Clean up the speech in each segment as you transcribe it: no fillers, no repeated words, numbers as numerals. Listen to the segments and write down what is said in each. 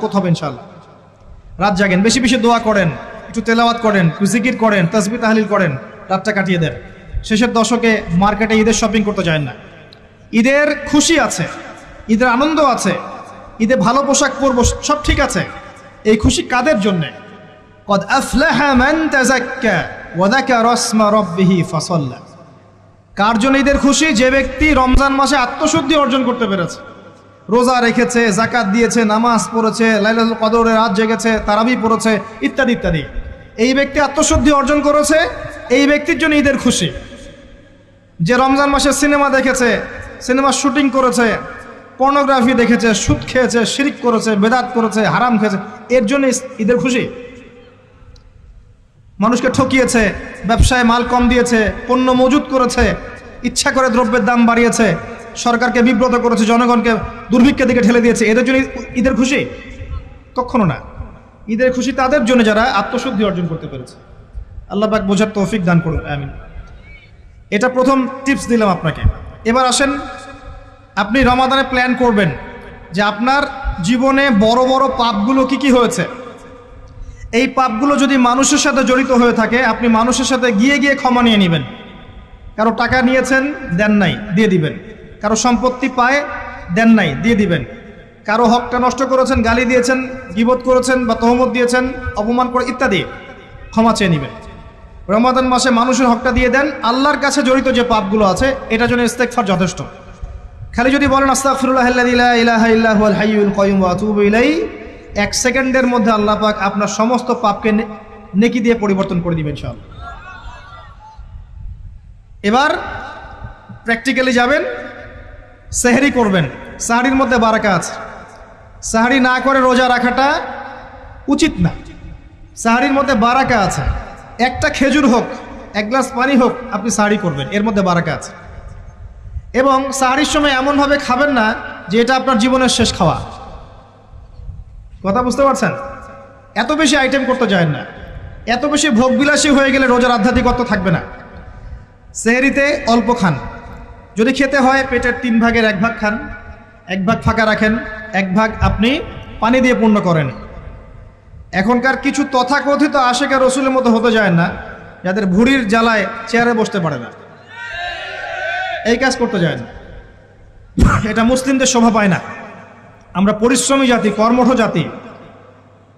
বরকত হবে ইনশাআল্লাহ। রাত জাগেন, বেশি বেশি দোয়া করেন, একটু তেলাওয়াত করেন, একটু জিকির করেন, তাসবিহ তাহলিল করেন, রাতটা কাটিয়ে দেন। শেষের দশকে মার্কেটে ঈদের শপিং করতে যায় না। ঈদের খুশি আছে, ঈদের আনন্দ আছে, ঈদে ভালো পোশাক পরবো, সব ঠিক আছে। এই খুশি কাদের জন্যে? কদ আফলাহা মান তাযাক্কা ওয়া যাকারা ইসমা রাব্বিহি ফাসাল্লা। কার জন্য ঈদের খুশি? যে ব্যক্তি রমজান মাসে আত্মশুদ্ধি অর্জন করতে পেরেছে, রোজা রেখেছে, যাকাত দিয়েছে, নামাজ পড়েছে, লাইলাতুল কদরে রাত জেগেছে, তারাবি পড়েছে, ইত্যাদি ইত্যাদি। এই ব্যক্তি আত্মশুদ্ধি অর্জন করেছে, এই ব্যক্তির জন্য ঈদের খুশি। যে রমজান মাসে সিনেমা দেখেছে, সিনেমার শুটিং করেছে, পর্নোগ্রাফি দেখেছে, সুদ খেয়েছে, শিরক করেছে, বেদাত করেছে, হারাম খেয়েছে, এর জন্য ঈদের খুশি। মানুষকে ঠকিয়েছে, ব্যবসায় মাল কম দিয়েছে, পণ্য মজুত করেছে, ইচ্ছা করে দ্রব্যের দাম বাড়িয়েছে, সরকারকে বিব্রত করেছে, জনগণকে দুর্ভিক্ষের দিকে ঠেলে দিয়েছে, এদের জন্য ঈদের খুশি? কখনো না। ঈদের খুশি তাদের জন্য যারা আত্মশুদ্ধি অর্জন করতে পেরেছে। আল্লাহ পাক বোঝার তৌফিক দান করুন, আমিন। এটা প্রথম টিপস দিলাম আপনাকে। এবার আসেন, আপনি রমাদানে প্ল্যান করবেন যে আপনার জীবনে বড় বড় পাপগুলো কি কি হয়েছে। এই পাপগুলো যদি মানুষের সাথে জড়িত হয়ে থাকে, আপনি মানুষের সাথে গিয়ে গিয়ে ক্ষমা নিয়ে নেবেন। কারো টাকা নিয়েছেন, দেন নাই, দিয়ে দিবেন। কারো সম্পত্তি পায়, দেন নাই, দিয়ে দিবেন। কারো হকটা নষ্ট করেছেন, গালি দিয়েছেন, গীবত করেছেন বা তহমত দিয়েছেন, অপমান করে ইত্যাদি, ক্ষমা চেয়ে নেবেন। রমাদান মাসে মানুষের হকটা দিয়ে দেন। আল্লাহর কাছে জড়িত যে পাপগুলো আছে, এটার জন্য ইস্তেগফার যথেষ্ট। খালি যদি বলেন আস্তাগফিরুল্লাহাল্লাযী লা ইলাহা ইল্লা হুয়াল হাইয়ুল কাইয়্যুম ওয়া আতুবু ইলাইহি, 1 সেকেন্ডের মধ্যে আল্লাহ পাক আপনার সমস্ত পাপকে নেকি দিয়ে পরিবর্তন করে দিবেন ইনশাআল্লাহ। এবার প্র্যাকটিক্যালি যাবেন, সেহরি করবেন। সাহরির মধ্যে বারাকা আছে। সাহরি না করে রোজা রাখাটা উচিত না। সাহরির মধ্যে বারাকা আছে। একটা খেজুর হোক, 1 গ্লাস পানি হোক, আপনি সাহরি করবেন, এর মধ্যে বারাকা আছে। এবং সাহরির সময় এমনভাবে খাবেন না যে এটা আপনার জীবনের শেষ খাওয়া। কথা বুঝতে পারছেন? এত বেশি আইটেম করতে যায় না, এত বেশি ভোগবিলাসী হয়ে গেলে রোজার আধ্যাত্মিকত্ব থাকবে না। সেহরিতে অল্প খান, যদি খেতে হয় পেটের 3 ভাগের 1 ভাগ খান, 1 ভাগ ফাঁকা রাখেন, 1 ভাগ আপনি পানি দিয়ে পূর্ণ করেন। এখনকার কিছু তথাকথিত আশেকা রসুলের মতো হতে যায় না, যাদের ভুঁড়ির জ্বালায় চেয়ারে বসতে পারে না, এই কাজ করতে যায় না। এটা মুসলিমদের শোভা পায় না। আমরা পরিশ্রমী জাতি, কর্মঠ জাতি,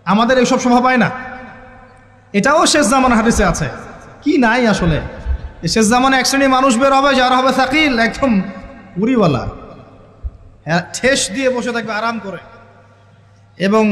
আমাদের এইসব শোভা পায় না। এটাও শেষ জামানা হাদিসে আছে। কি নাই আসলে, শেষ জামানে এক শ্রেণী মানুষ বের হবে যারা হবে সাকিল, একদম উড়িওয়ালা, ঠেস দিয়ে বসে থাকবে আরাম করে, এবং